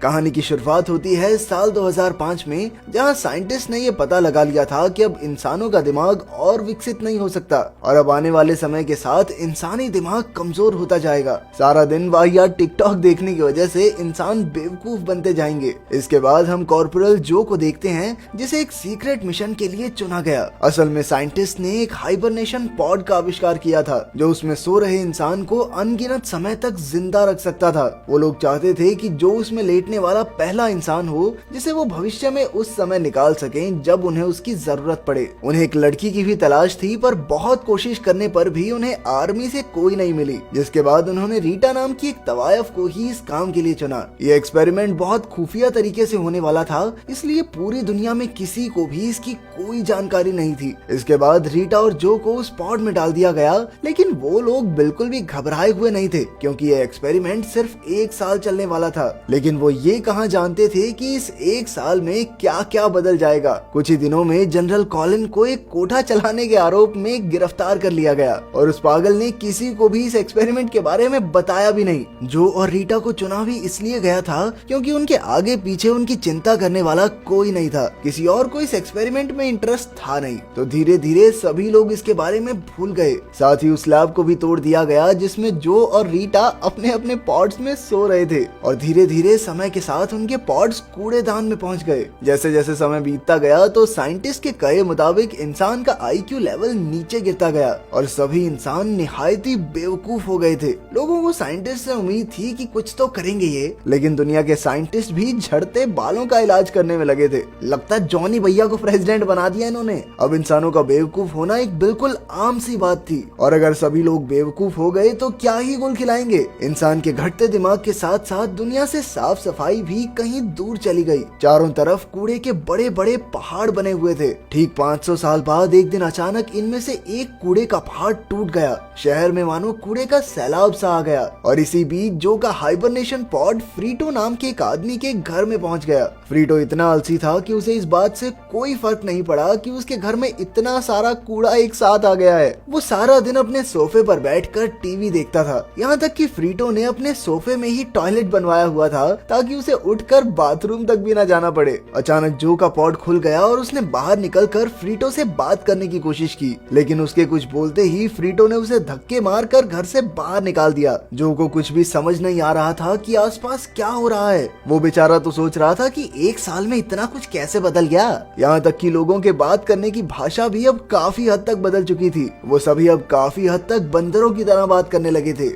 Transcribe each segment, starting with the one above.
कहानी की शुरुआत होती है साल 2005 में, जहां साइंटिस्ट ने ये पता लगा लिया था कि अब इंसानों का दिमाग और विकसित नहीं हो सकता और अब आने वाले समय के साथ इंसानी दिमाग कमजोर होता जाएगा। सारा दिन वाहियात टिकटॉक देखने की वजह से इंसान बेवकूफ बनते जाएंगे। इसके बाद हम कॉर्पोरल जो को देखते हैं, जिसे एक सीक्रेट मिशन के लिए चुना गया। असल में साइंटिस्ट ने एक हाइबरनेशन पॉड का आविष्कार किया था, जो उसमें सो रहे इंसान को अनगिनत समय तक जिंदा रख सकता था। वो लोग चाहते थे कि जो उसमें लेटने वाला पहला इंसान हो, जिसे वो भविष्य में उस समय निकाल सकें जब उन्हें उसकी जरूरत पड़े। उन्हें एक लड़की की भी तलाश थी, पर बहुत कोशिश करने पर भी उन्हें आर्मी से कोई नहीं मिली। जिसके बाद उन्होंने रीटा नाम की एक तवायफ को ही इस काम के लिए चुना। ये एक्सपेरिमेंट बहुत खुफिया तरीके से होने वाला था, इसलिए पूरी दुनिया में किसी को भी इसकी कोई जानकारी नहीं थी। इसके बाद रीटा और जो को उस पॉड में डाल दिया गया, लेकिन वो लोग बिल्कुल भी घबराए हुए नहीं थे, क्योंकि ये एक्सपेरिमेंट सिर्फ 1 साल चलने वाला था। लेकिन वो ये कहां जानते थे कि इस 1 साल में क्या क्या बदल जाएगा। कुछ ही दिनों में जनरल कॉलिन को एक कोठा चलाने के आरोप में गिरफ्तार कर लिया गया और उस पागल ने किसी को भी इस एक्सपेरिमेंट के बारे में बताया भी नहीं। जो और रीटा को चुना भी इसलिए गया था क्योंकि उनके आगे पीछे उनकी चिंता करने वाला कोई नहीं था। किसी और को इस एक्सपेरिमेंट में इंटरेस्ट था नहीं। तो धीरे धीरे सभी लोग इसके बारे में भूल गए। साथ ही उस लैब को भी तोड़ दिया गया जिसमें जो और रीटा अपने अपने पॉड्स में सो रहे थे और धीरे धीरे समय के साथ उनके पॉड्स कूड़ेदान में पहुंच गए। जैसे जैसे समय बीतता गया तो साइंटिस्ट के कहे मुताबिक इंसान का IQ लेवल नीचे गिरता गया और सभी इंसान निहायत ही बेवकूफ हो गए थे। लोगों को साइंटिस्ट से उम्मीद थी कि कुछ तो करेंगे ये, लेकिन दुनिया के साइंटिस्ट भी झड़ते बालों का इलाज करने में लगे थे। लगता है जॉनी भैया को प्रेसिडेंट बना दिया इन्होंने। अब इंसानों का बेवकूफ होना एक बिल्कुल आम सी बात थी और अगर सभी लोग बेवकूफ हो गए तो क्या ही गुल खिलाएंगे। इंसान के घटते दिमाग के साथ साथ दुनिया से साफ सफाई भी कहीं दूर चली गई। चारों तरफ कूड़े के बड़े बड़े पहाड़ बने हुए थे। ठीक 500 साल बाद एक दिन अचानक इनमें से एक कूड़े का पहाड़ टूट गया। शहर में मानो कूड़े का सैलाब सा आ गया और इसी बीच जो का हाइबरनेशन पॉड फ्रीटो नाम के एक आदमी के घर में पहुंच गया। फ्रीटो इतना आलसी था कि उसे इस बात से कोई फर्क नहीं पड़ा कि उसके घर में इतना सारा कूड़ा एक साथ आ गया है। वो सारा दिन अपने सोफे पर बैठकर टीवी देखता था, यहाँ तक कि फ्रीटो ने अपने सोफे में ही टॉयलेट बनवाया हुआ था ताकि उसे उठकर बाथरूम तक भी न जाना पड़े। अचानक जो का पॉड खुल गया और उसने बाहर निकलकर फ्रीटो से बात करने की कोशिश की, लेकिन उसके कुछ बोलते ही फ्रीटो ने उसे धक्के मारकर घर से बाहर निकाल दिया। जो को कुछ भी समझ नहीं आ रहा था कि आसपास क्या हो रहा है। वो बेचारा तो सोच रहा था कि 1 साल में इतना कुछ कैसे बदल गया। यहाँ तक कि लोगों के बात करने की भाषा भी अब काफी हद तक बदल चुकी थी। वो सभी अब काफी हद तक बंदरों की तरह बात करने लगे थे।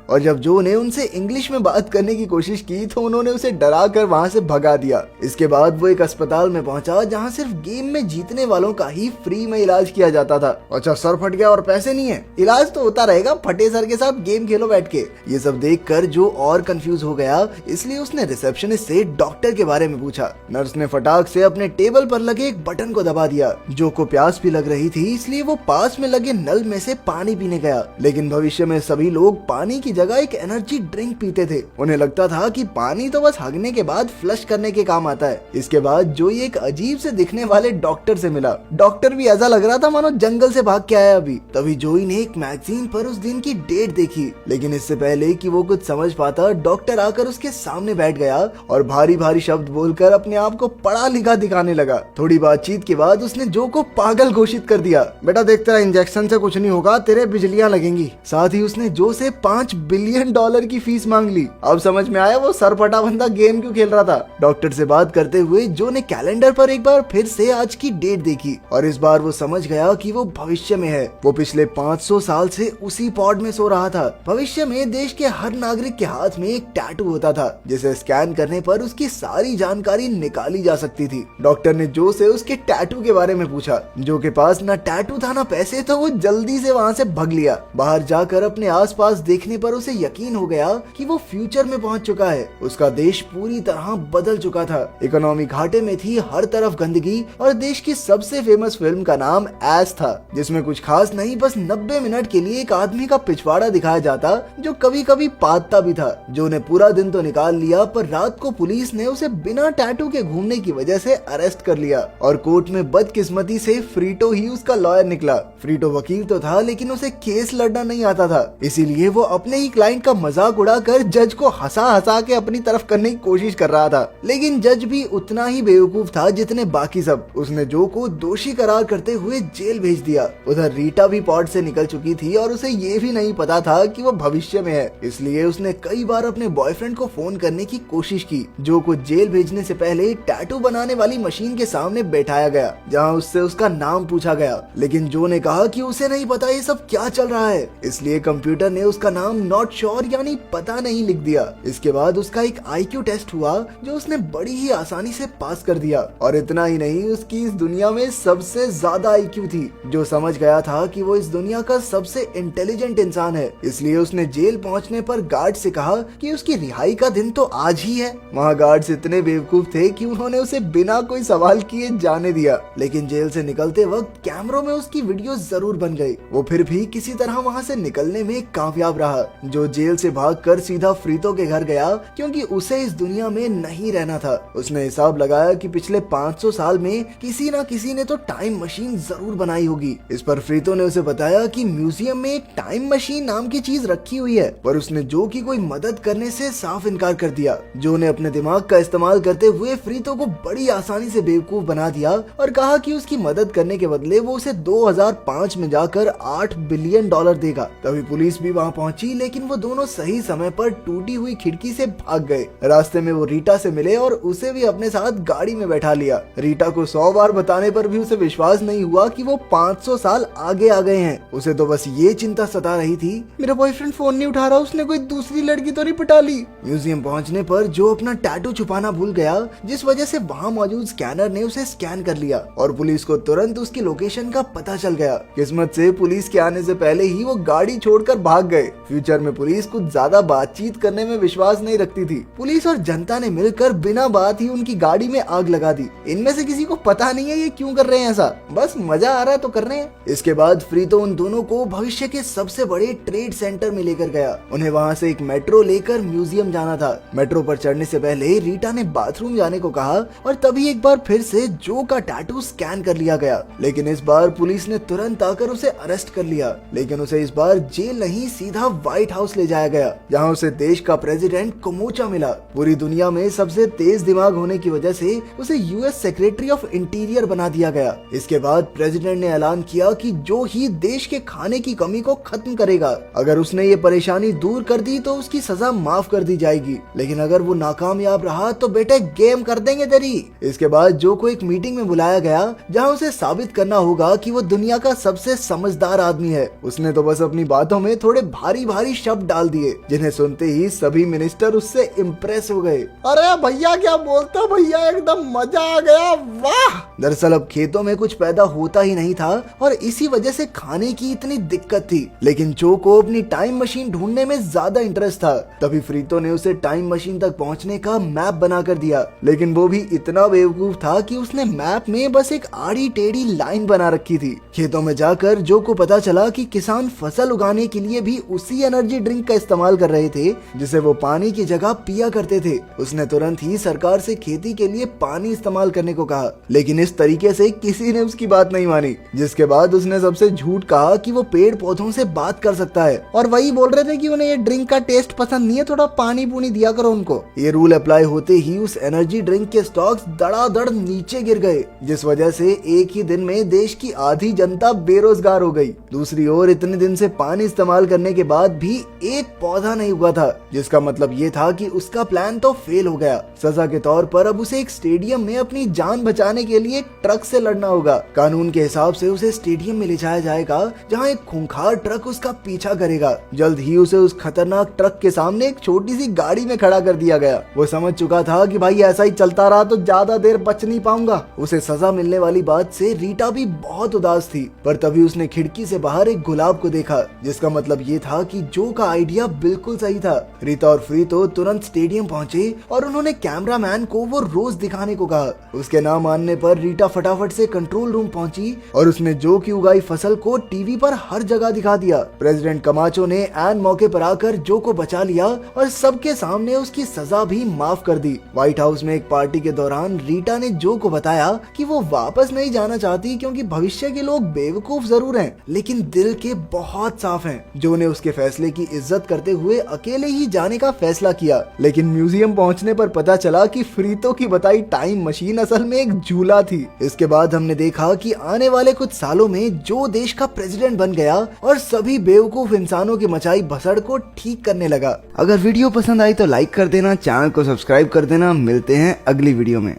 और जब जो ने उनसे इंग्लिश में बात करने की कोशिश की तो उन्होंने उसे डरा कर वहाँ से भगा दिया। इसके बाद वो एक अस्पताल में पहुंचा जहाँ सिर्फ गेम में जीतने वालों का ही फ्री में इलाज किया जाता था। अच्छा, सर फट गया और पैसे नहीं है, इलाज तो होता रहेगा, फटे सर के साथ गेम खेलो बैठ के। ये सब देखकर जो और कंफ्यूज हो गया, इसलिए उसने रिसेप्शनिस्ट से डॉक्टर के बारे में पूछा। नर्स ने फटाक से अपने टेबल पर लगे एक बटन को दबा दिया। जो को प्यास भी लग रही थी, इसलिए वो पास में लगे नल में से पानी पीने गया। लेकिन भविष्य में सभी लोग पानी की जगह एक एनर्जी ड्रिंक पीते थे। उन्हें लगता था कि पानी तो बस हगने के बाद फ्लश करने के काम आता है। इसके बाद जो एक अजीब से दिखने वाले डॉक्टर से मिला। डॉक्टर भी ऐसा लग रहा था मानो जंगल से भाग के आया अभी। तभी जोई ने एक मैगजीन पर उस दिन की डेट देखी, लेकिन इससे पहले कि वो कुछ समझ पाता, डॉक्टर आकर उसके सामने बैठ गया और भारी भारी शब्द बोलकर अपने आप को पढ़ा लिखा दिखाने लगा। थोड़ी बातचीत के बाद उसने जो को पागल घोषित कर दिया। बेटा देखते रहा, इंजेक्शन से कुछ नहीं होगा, तेरे बिजलियां लगेंगी। साथ ही उसने जो से $5 बिलियन की फीस मांग ली। अब समझ में आया वो सरपटा बंदा गेम क्यों खेल रहा था। डॉक्टर से बात करते हुए जो ने कैलेंडर पर एक बार फिर से आज की डेट देखी और इस बार वो समझ गया कि वो भविष्य में है। वो पिछले 500 साल से उसी पॉड में सो रहा था। भविष्य में देश के हर नागरिक के हाथ में एक टैटू होता था, जिसे स्कैन करने पर उसकी सारी जानकारी निकाली जा सकती थी। डॉक्टर ने जो से उसके टैटू के बारे में पूछा। जो के पास ना टैटू था ना पैसे, तो वो जल्दी से वहाँ से भाग लिया। बाहर जाकर अपने आसपास देखने पर उसे यकीन हो गया कि वो फ्यूचर में पहुंच चुका है। उसका देश पूरी तरह बदल चुका था। इकोनॉमी घाटे में थी, हर तरफ गंदगी और देश की सबसे फेमस फिल्म का नाम एस था, जिसमें कुछ खास नहीं, बस 90 मिनट के लिए एक आदमी का पिछवाड़ा दिखाया जाता जो कभी कभी पादता भी था। जो ने पूरा दिन तो निकाल लिया, पर रात को पुलिस ने उसे बिना टैटू के घूमने की वजह से अरेस्ट कर लिया और कोर्ट में बदकिस्मती से फ्रीटो ही उसका लॉयर निकला। फ्रीटो वकील तो था, लेकिन उसे केस लड़ना नहीं आता था। इसी इसीलिए वो अपने ही क्लाइंट का मजाक उड़ाकर जज को हंसा हंसा के अपनी तरफ करने की कोशिश कर रहा था। लेकिन जज भी उतना ही बेवकूफ था जितने बाकी सब। उसने जो को दोषी करार करते हुए जेल भेज दिया। उधर रीटा भी पॉड से निकल चुकी थी और उसे ये भी नहीं पता था कि वो भविष्य में है, इसलिए उसने कई बार अपने बॉयफ्रेंड को फोन करने की कोशिश की। जो को जेल भेजने से पहले टैटू बनाने वाली मशीन के सामने बैठाया गया, जहाँ उससे उसका नाम पूछा गया। लेकिन जो ने कहा कि उसे नहीं पता ये सब क्या चल रहा है, इसलिए कंप्यूटर ने उसका नाम नॉट श्योर यानी पता नहीं लिख दिया। इसके बाद उसका एक IQ टेस्ट हुआ जो उसने बड़ी ही आसानी से पास कर दिया। और इतना ही नहीं, उसकी इस दुनिया में सबसे ज्यादा IQ थी। जो समझ गया था कि वो इस दुनिया का सबसे इंटेलिजेंट इंसान है, इसलिए उसने जेल पहुंचने पर गार्ड से कहा कि उसकी रिहाई का दिन तो आज ही है। वहाँ गार्ड्स इतने बेवकूफ थे कि उन्होंने उसे बिना कोई सवाल किए जाने दिया। लेकिन जेल से निकलते वक्त कैमरों में उसकी वीडियो जरूर बन गई। वो फिर भी किसी तरह वहाँ से निकलने में कामयाब रहा। जो जेल से भागकर सीधा फ्रीतो के घर गया, क्योंकि उसे इस दुनिया में नहीं रहना था। उसने हिसाब लगाया कि पिछले 500 साल में किसी न किसी ने तो टाइम मशीन जरूर बनाई होगी। इस पर फ्रीतो ने उसे बताया कि म्यूजियम में एक टाइम मशीन नाम की चीज रखी हुई है, पर उसने जो की कोई मदद करने से साफ इनकार कर दिया। जो ने अपने दिमाग का इस्तेमाल करते हुए फ्रीतो को बड़ी आसानी से बेवकूफ बना दिया और कहा कि उसकी मदद करने के बदले वो उसे 2005 में जाकर $8 बिलियन देगा। तभी पुलिस भी वहाँ पहुंची, लेकिन वो दोनों सही समय पर टूटी हुई खिड़की से भाग गए। रास्ते में वो रीटा से मिले और उसे भी अपने साथ गाड़ी में बैठा लिया। रीटा को 100 बार बताने पर भी उसे विश्वास नहीं हुआ कि वो 500 साल आगे आ गए हैं। उसे तो बस ये चिंता सता रही थी, मेरा बॉयफ्रेंड फोन नहीं उठा रहा, उसने कोई दूसरी लड़की तो नहीं पटा ली। म्यूजियम पहुंचने पर जो अपना टैटू छुपाना भूल गया, जिस वजह से वहाँ मौजूद स्कैनर ने उसे स्कैन कर लिया और पुलिस को तुरंत उसकी लोकेशन का पता चल गया। किस्मत से पुलिस के आने से पहले ही वो गाड़ी छोड़कर भाग गए। फ्यूचर में पुलिस कुछ ज्यादा बातचीत करने में विश्वास नहीं रखती थी। पुलिस और जनता ने मिलकर बिना बात ही उनकी गाड़ी में आग लगा दी। इनमें से किसी को पता नहीं है ये क्यों कर रहे हैं ऐसा, बस मजा आ रहा है तो कर रहे हैं। इसके बाद फ्रीतो उन दोनों को भविष्य के सबसे बड़े ट्रेड सेंटर में लेकर गया। उन्हें वहाँ से एक मेट्रो लेकर म्यूजियम जाना था। मेट्रो पर चढ़ने से पहले रीटा ने बाथरूम जाने को कहा और तभी एक बार फिर से जो का टैटू स्कैन कर लिया गया। लेकिन इस बार पुलिस ने तुरंत आकर उसे अरेस्ट कर लिया। लेकिन उसे इस बार जेल नहीं, सीधा व्हाइट हाउस ले जाया गया, जहां उसे देश का प्रेसिडेंट कोमोचा मिला। पूरी दुनिया में सबसे तेज दिमाग होने की वजह से उसे US सेक्रेटरी ऑफ इंटीरियर बना दिया गया। इसके बाद प्रेसिडेंट ने ऐलान किया कि जो ही देश के खाने की कमी को खत्म करेगा, अगर उसने ये परेशानी दूर कर दी तो उसकी सजा माफ कर दी जाएगी, लेकिन अगर वो नाकामयाब रहा तो बेटे गेम कर देंगे तेरी। इसके बाद जो को एक मीटिंग में बुलाया गया, जहां उसे साबित करना होगा कि वो दुनिया का सबसे समझदार आदमी है। उसने तो बस अपनी बातों में थोड़े भारी भारी शब्द डाल दिए, जिन्हें सुनते ही सभी मिनिस्टर उससे इम्प्रेस हो गए। अरे भैया क्या बोलते हो भैया, एकदम मजा आ गया, वाह। दरअसल अब खेतों में कुछ पैदा होता ही नहीं था और इसी वजह से खाने की इतनी दिक्कत थी। लेकिन जो को अपनी टाइम मशीन ढूंढने में ज्यादा इंटरेस्ट था। तभी फ्रीतो ने उसे टाइम मशीन तक पहुंचने का मैप बना कर दिया। लेकिन वो भी इतना बेवकूफ था कि उसने मैप में बस एक आड़ी टेढ़ी लाइन बना रखी थी। खेतों में जाकर जो को पता चला कि किसान फसल उगाने के लिए भी उसी एनर्जी ड्रिंक का इस्तेमाल कर रहे थे जिसे वो पानी की जगह पिया करते थे। उसने तुरंत ही सरकार से खेती के लिए पानी इस्तेमाल करने को कहा, लेकिन इस तरीके से किसी ने उसकी बात नहीं मानी। जिसके बाद उसने सबसे झूठ कहा कि वो पेड़ पौधों से बात कर सकता है और वही बोल रहे थे कि उन्हें ये ड्रिंक का टेस्ट पसंद नहीं है, थोड़ा पानी पूनी दिया करो उनको। ये रूल अप्लाई होते ही उस एनर्जी ड्रिंक के स्टॉक्स धड़ाधड़ नीचे गिर गए, जिस वजह से एक ही दिन में देश की आधी जनता बेरोजगार हो गई। दूसरी ओर इतने दिन से पानी इस्तेमाल करने के बाद भी एक पौधा नहीं हुआ था, जिसका मतलब ये था कि उसका प्लान तो फेल हो गया। सजा के तौर पर अब उसे एक स्टेडियम में अपनी जान बचाने के लिए ट्रक से लड़ना होगा। कानून के हिसाब से उसे स्टेडियम में ले जाया जाएगा, जहाँ एक खूंखार ट्रक उसका पीछा करेगा। जल्द ही उसे उस खतरनाक ट्रक के सामने एक छोटी सी गाड़ी में खड़ा कर दिया गया। वो समझ चुका था कि भाई ऐसा ही चलता रहा तो ज्यादा देर बच नहीं पाऊंगा। उसे सजा मिलने वाली बात से रीटा भी बहुत उदास थी, पर तभी उसने खिड़की से बाहर एक गुलाब को देखा, जिसका मतलब ये था कि जो का आइडिया बिल्कुल सही था। रीता और फ्रीतो तुरंत स्टेडियम पहुंचे और उन्होंने कैमरामैन को वो रोज दिखाने को कहा। उसके ना मानने पर रीटा फटाफट से कंट्रोल रूम पहुंची और उसने जो की उगाई फसल को टीवी पर हर जगह दिखा दिया। प्रेसिडेंट कमाचो ने ऐन मौके पर आकर जो को बचा लिया और सबके सामने उसकी सजा भी माफ कर दी। व्हाइट हाउस में एक पार्टी के दौरान रीटा ने जो को बताया कि वो वापस नहीं जाना चाहती, क्योंकि भविष्य के लोग बेवकूफ जरूर हैं लेकिन दिल के बहुत साफ हैं। जो फ्रीतो ने उसके फैसले की इज्जत करते हुए अकेले ही जाने का फैसला किया, लेकिन म्यूजियम पहुंचने पर पता चला कि फ्रीतो की बताई टाइम मशीन असल में एक झूला थी। इसके बाद हमने देखा कि आने वाले कुछ सालों में जो देश का प्रेसिडेंट बन गया और सभी बेवकूफ इंसानों की मचाई भसड़ को ठीक करने लगा। अगर वीडियो पसंद आई तो लाइक कर देना, चैनल को सब्सक्राइब कर देना। मिलते हैं अगली वीडियो में।